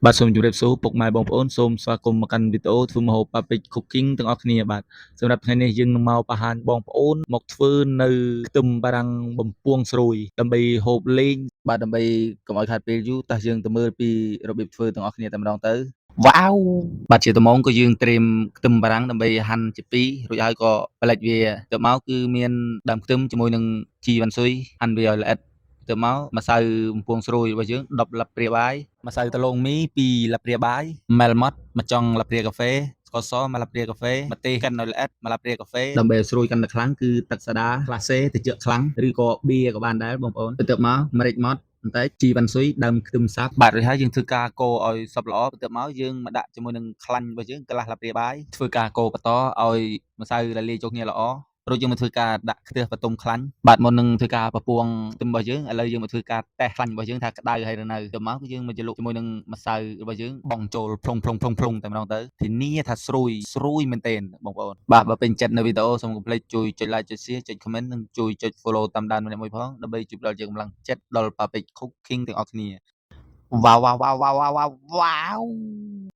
បាទសូមជម្រាបសួរពុកម៉ែបងប្អូនសូមស្វាគមន៍មកកាន់វីដេអូធ្វើម្ហូប Paprich Cooking ទាំងអស់គ្នាបាទសម្រាប់ថ្ងៃនេះយើងនឹងមកបង្ហាញបងប្អូនមកធ្វើនៅខ្ទឹមបារាំងបំពងស្រួយដើម្បីហូបលេងបាទដើម្បីកុំឲ្យខាតពេលយូរតោះយើងទៅមើលពីរបៀបធ្វើទាំងអស់គ្នាតែម្ដងទៅវ៉ាវបាទជាដំបូងក៏យើងត្រៀមខ្ទឹមបារាំងដើម្បីហាន់ជាពីររួចហើយក៏ប្លែកវាទៅមកគឺមានដើមខ្ទឹមជាមួយនឹងជីវ៉ាន់ស៊ុយហាន់វាឲ្យល្អិតទៅមកម្សៅបំពងស្រួយរបស់យើង10លាបព្រាបាយម្សៅដំឡូងមី2លាបព្រាបាយម៉ែលម៉ត់មួយចុងលាបព្រាកាហ្វេស្ករស1លាបព្រាកាហ្វេម្ទេសកិនឲ្យល្អិត1លាបព្រាកាហ្វេដើម្បីឲ្យស្រួយកាន់តែខ្លាំងគឺទឹកសាដាក្លាសេត្រជាក់ខ្លាំងឬក៏បៀក៏បានដែរបងប្អូនទៅមកម្រេចម៉ត់បន្តិចជីវ៉ាន់ស៊ុយដើមខ្ទឹមសាប់បាទរួចហើយយើងធ្វើការកូរឲ្យសព្វល្អបន្ទាប់មកយើងមកដាក់ជាមួយនឹងខ្លាញ់របស់យើងកន្លះលាបព្រាបាយធ្វើការកូរបន្តឲ្យម្សៅរលាយចូលគ្នាល្អរួចយើងមកធ្វើការដាក់ខ្ទះបន្ទុំខ្លាញ់បាទមុននឹងធ្វើការបំពងខ្ទឹមរបស់យើងឥឡូវយើងមកធ្វើការតេស្តខ្លាញ់របស់យើងថាក្តៅហើយឬនៅទៅមកយើងមកជលុកជាមួយនឹងម្សៅរបស់យើងបង់ចូលផ្លុងតែម្ដងទៅធានាថាស្រួយមែនទែនបងប្អូនបាទបើពេញចិត្តនៅវីដេអូសូមកុំភ្លេចជួយចុច like ចុច share ចុច comment និងជួយចុច follow តាមដានម្នាក់មួយផងដើម្បីជួយផ្ដល់យើងកម្លាំងចិត្តដល់ Paprich Cooking ទាំងអស់គ្នាវ៉ាវ